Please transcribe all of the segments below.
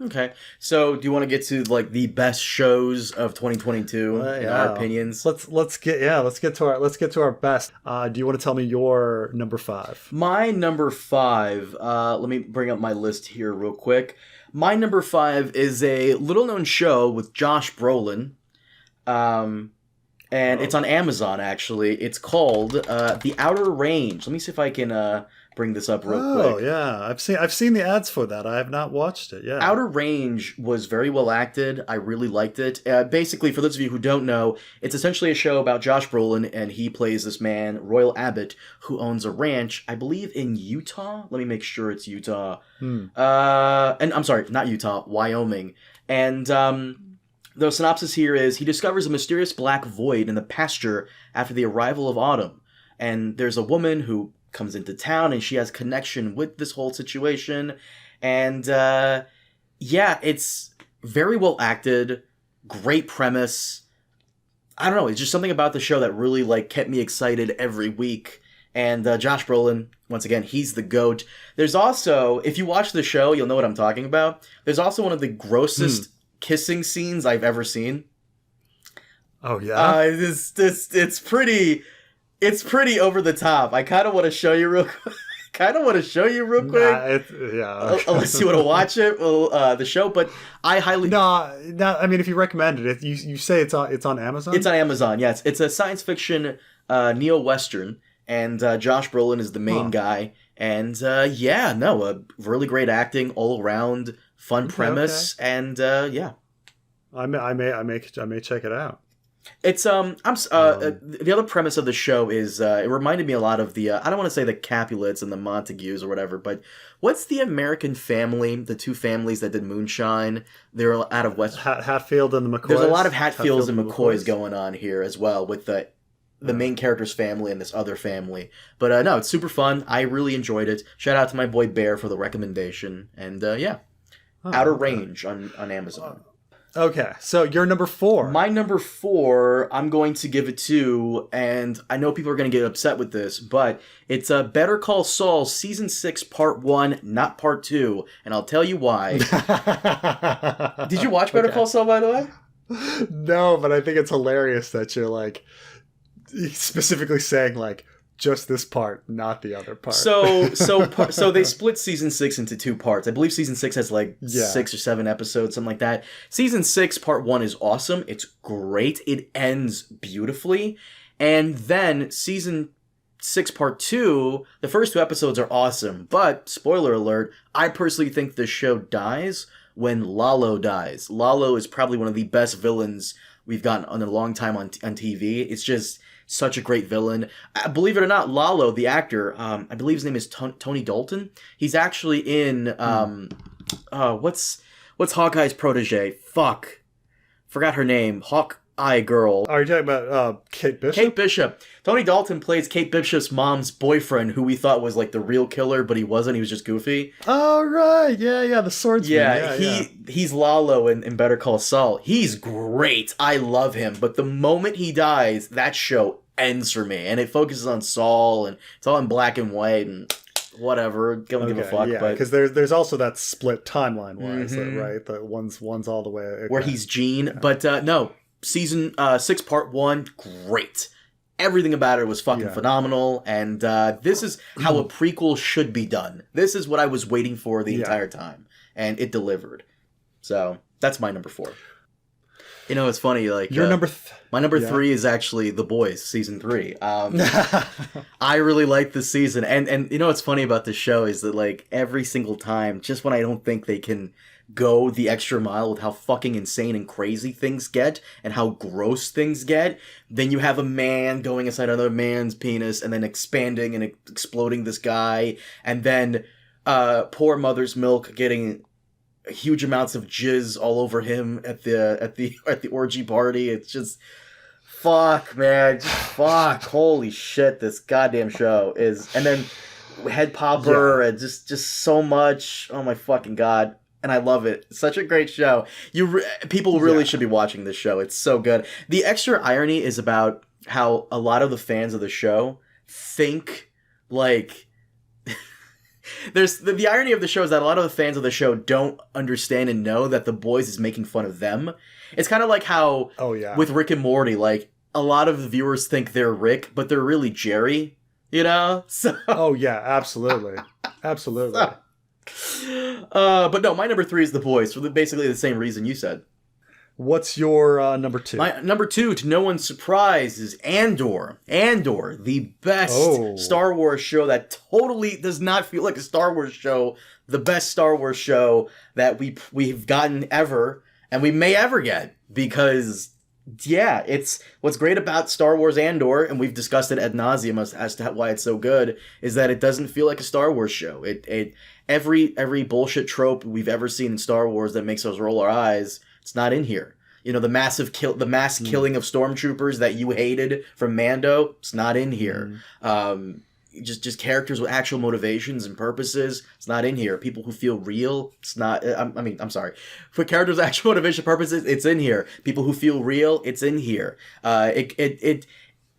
Okay, so do you want to get to like the best shows of 2022 in our opinions? Let's get to our best. Do you want to tell me your number 5? My number 5. Let me bring up my list here real quick. My number 5 is a little known show with Josh Brolin, and it's on Amazon actually. It's called The Outer Range. Let me see if I can bring this up real quick. Oh yeah, I've seen the ads for that. I have not watched it. Yeah, Outer Range was very well acted. I really liked it. Basically, for those of you who don't know, it's essentially a show about Josh Brolin, and he plays this man, Royal Abbott, who owns a ranch, I believe in Utah. Let me make sure it's Utah. And I'm sorry, not Utah, Wyoming. And the synopsis here is he discovers a mysterious black void in the pasture after the arrival of autumn, and there's a woman who comes into town and she has connection with this whole situation, and it's very well acted, great premise. I don't know, it's just something about the show that really like kept me excited every week. And Josh Brolin, once again, he's the GOAT. There's also, if you watch the show, you'll know what I'm talking about. There's also one of the grossest kissing scenes I've ever seen. Oh yeah, it's pretty over the top. I kind of want to show you real quick. Unless you want to watch it, the show. But I highly I mean, if you recommend it, you say it's on Amazon. It's on Amazon. Yeah, it's a science fiction neo-western, and Josh Brolin is the main guy. And a really great acting all around, fun premise, and I may check it out. It's the other premise of the show is it reminded me a lot of the I don't want to say the Capulets and the Montagues or whatever, but what's the American family, the two families that did Moonshine? They're out of West Hatfield and the McCoys. There's a lot of Hatfields and McCoys going on here as well with the main character's family and this other family. But no, it's super fun. I really enjoyed it. Shout out to my boy Bear for the recommendation. And Outer Range on Amazon. Okay, so your number 4. My number 4, I'm going to give it to, and I know people are going to get upset with this, but it's Better Call Saul Season 6 Part 1, not Part 2, and I'll tell you why. Did you watch Better Call Saul, by the way? No, but I think it's hilarious that you're, like, specifically saying, like, just this part, not the other part. So they split season 6 into 2 parts. I believe season 6 has 6 or 7 episodes, something like that. Season 6 part 1 is awesome. It's great. It ends beautifully. And then season 6 part 2, the first 2 episodes are awesome. But spoiler alert, I personally think the show dies when Lalo dies. Lalo is probably one of the best villains we've gotten in a long time on TV. It's just such a great villain. Believe it or not, Lalo, the actor, I believe his name is Tony Dalton. He's actually in what's Hawkeye's protege? Fuck, forgot her name. Hawkeye girl. Are you talking about Kate Bishop? Kate Bishop. Tony Dalton plays Kate Bishop's mom's boyfriend, who we thought was like the real killer, but he wasn't. He was just goofy. Oh right, yeah, the swordsman. He's Lalo in Better Call Saul. He's great. I love him. But the moment he dies, that show ends for me, and it focuses on Saul, and it's all in black and white, and whatever. Don't give a fuck. Yeah, because there's also that split timeline wise, right? That one's all the way where he's Gene, yeah. But no, season 6 part 1, great. Everything about it was fucking phenomenal, and this is how a prequel should be done. This is what I was waiting for the entire time, and it delivered. So that's my number 4. You know, it's funny. Like your my number 3 is actually The Boys season 3. I really like this season, and you know what's funny about this show is that like every single time, just when I don't think they can go the extra mile with how fucking insane and crazy things get and how gross things get, then you have a man going inside another man's penis and then expanding and exploding this guy, and then poor Mother's Milk getting huge amounts of jizz all over him at the orgy party. It's just fuck, man, just fuck. Holy shit, this goddamn show is. And then Head Popper and just so much. Oh my fucking god. And I love it. Such a great show. People really should be watching this show. It's so good. The extra irony is about how a lot of the fans of the show think like There's the irony of the show is that a lot of the fans of the show don't understand and know that The Boys is making fun of them. It's kind of like how with Rick and Morty, like a lot of the viewers think they're Rick, but they're really Jerry, you know? So Oh yeah, absolutely. Absolutely. But no, my number 3 is The Boys for basically the same reason you said. What's your number 2? My number 2, to no one's surprise, is Andor. Andor, the best Star Wars show that totally does not feel like a Star Wars show. The best Star Wars show that we've gotten ever, and we may ever get, because yeah, it's what's great about Star Wars Andor, and we've discussed it ad nauseum as to why it's so good, is that it doesn't feel like a Star Wars show. Every bullshit trope we've ever seen in Star Wars that makes us roll our eyes, it's not in here. You know, the mass killing of stormtroopers that you hated from Mando, it's not in here. Just characters with actual motivations and purposes, it's not in here. People who feel real, it's not. I'm sorry. For characters with actual motivation purposes, it's in here. People who feel real, it's in here. The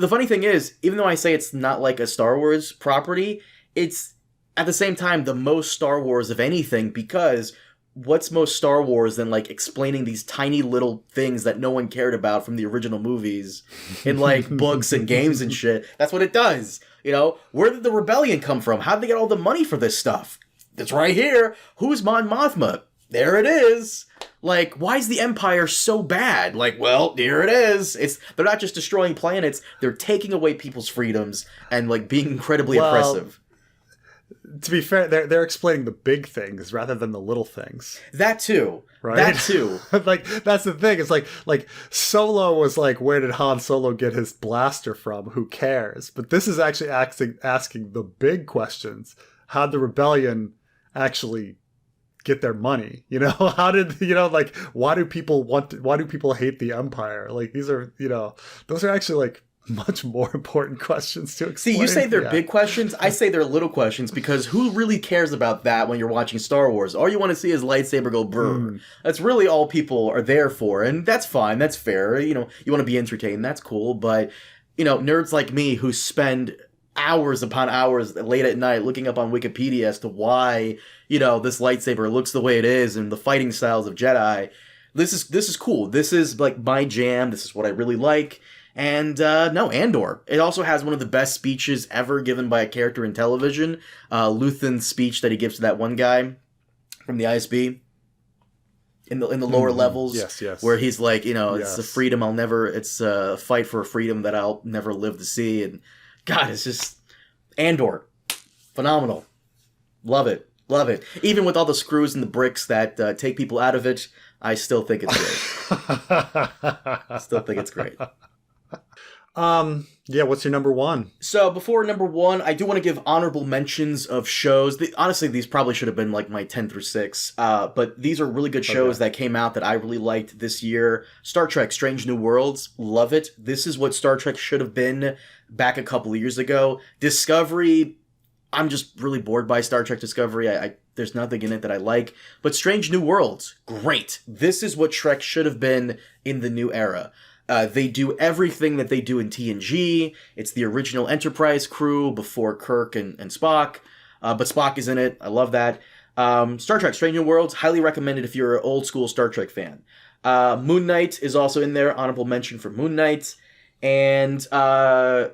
funny thing is, even though I say it's not like a Star Wars property, it's at the same time the most Star Wars of anything, because what's most Star Wars than like explaining these tiny little things that no one cared about from the original movies in like books and games and shit? That's what it does. You know, where did the rebellion come from? How'd they get all the money for this stuff? It's right here. Who's Mon Mothma? There it is. Like, why is the Empire so bad? Like, well, here it is. They're not just destroying planets, they're taking away people's freedoms and like being incredibly oppressive. To be fair, they're explaining the big things rather than the little things. That too. Right? That too. Like, that's the thing. It's like Solo was like, where did Han Solo get his blaster from? Who cares? But this is actually asking the big questions. How did the rebellion actually get their money? You know, how did, you know, like, why do people hate the Empire? Like, these are, you know, those are actually like much more important questions to explain. See, you say they're big questions. I say they're little questions, because who really cares about that when you're watching Star Wars? All you want to see is lightsaber go brr. That's really all people are there for, and that's fine. That's fair. You know, you want to be entertained. That's cool. But, you know, nerds like me who spend hours upon hours late at night looking up on Wikipedia as to why, you know, this lightsaber looks the way it is and the fighting styles of Jedi. This is cool. This is like my jam. This is what I really like. And, no, Andor. It also has one of the best speeches ever given by a character in television. Luthen's speech that he gives to that one guy from the ISB in the lower levels. Yes. Where he's like, you know, it's a fight for a freedom that I'll never live to see. And God, it's just Andor. Phenomenal. Love it. Love it. Even with all the screws and the bricks that take people out of it, I still think it's great. Yeah, what's your number 1? So before number 1, I do want to give honorable mentions of shows. Honestly, these probably should have been like my 10 through 6. But these are really good shows that came out that I really liked this year. Star Trek: Strange New Worlds, love it. This is what Star Trek should have been back a couple of years ago. Discovery, I'm just really bored by Star Trek Discovery. There's nothing in it that I like. But Strange New Worlds, great. This is what Trek should have been in the new era. They do everything that they do in TNG. It's the original Enterprise crew before Kirk and Spock. But Spock is in it. I love that. Star Trek: Strange New Worlds, highly recommended if you're an old school Star Trek fan. Moon Knight is also in there. Honorable mention for Moon Knight. And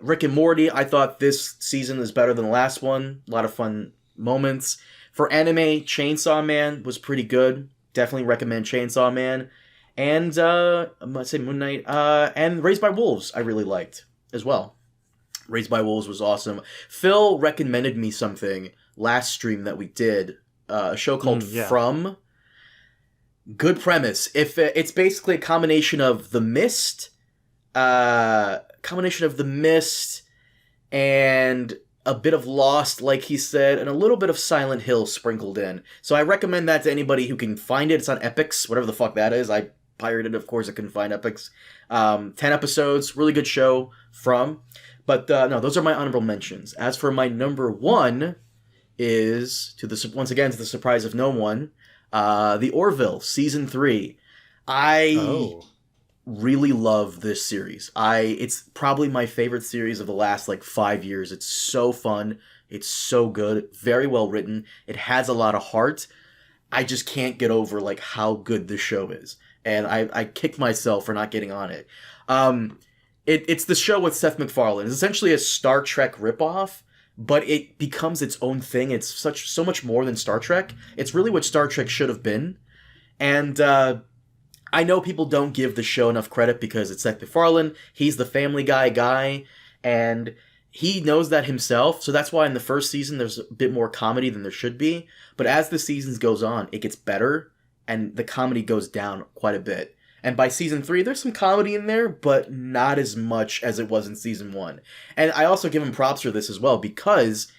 Rick and Morty, I thought this season is better than the last one. A lot of fun moments. For anime, Chainsaw Man was pretty good. Definitely recommend Chainsaw Man. And I'm going to say Moon Knight. And Raised by Wolves I really liked as well. Raised by Wolves was awesome. Phil recommended me something last stream that we did. A show called From. Good premise. If it's basically a combination of The Mist... and a bit of Lost, like he said, and a little bit of Silent Hill sprinkled in. So I recommend that to anybody who can find it. It's on Epix, whatever the fuck that is. I pirated it, of course. I couldn't find Epix. 10 episodes, really good show from. But no, those are my honorable mentions. As for my number 1 is, once again, to the surprise of no one, The Orville, Season 3. Really love this series. It's probably my favorite series of the last 5 years. It's so fun, It's so good, very well written. It has a lot of heart. I just can't get over like how good this show is, and I kick myself for not getting on it. It's the show with Seth MacFarlane. It's essentially a Star Trek ripoff, but it becomes its own thing. It's so much more than Star Trek. It's really what Star Trek should have been, and I know people don't give the show enough credit because it's Seth MacFarlane. He's the Family guy, and he knows that himself, so that's why in the first season there's a bit more comedy than there should be. But as the seasons goes on, it gets better, and the comedy goes down quite a bit. And by season 3, there's some comedy in there, but not as much as it was in season 1. And I also give him props for this as well, because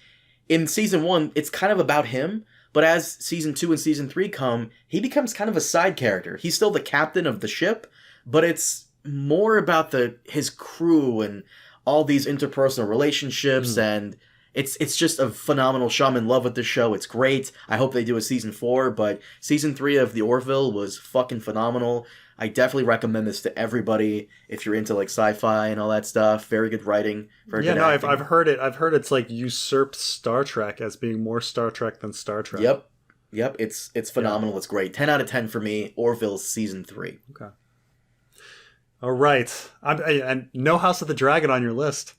in season 1, it's kind of about him, but as season 2 and season 3 come, he becomes kind of a side character. He's still the captain of the ship, but it's more about his crew and all these interpersonal relationships, and it's just a phenomenal show. I'm in love with this show. It's great. I hope they do a season 4, but season 3 of The Orville was fucking phenomenal. I definitely recommend this to everybody if you're into like sci-fi and all that stuff. Very good writing. Very good acting. I've heard it. I've heard it's like usurped Star Trek as being more Star Trek than Star Trek. Yep. It's phenomenal. Yeah. It's great. 10 out of 10 for me. Orville season 3. Okay. All right. And no House of the Dragon on your list.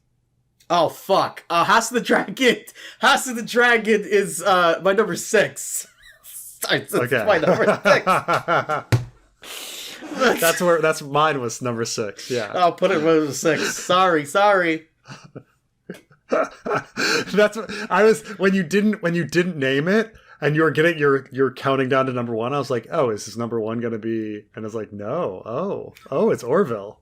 Oh, fuck. House of the Dragon. House of the Dragon is my number 6. That's my number 6. That's mine was number 6. Yeah. I'll put it number 6. Sorry. That's what I was when you didn't name it. And you're counting down to number 1. I was like, oh, is this number 1 going to be? And I was like, no. Oh, it's Orville.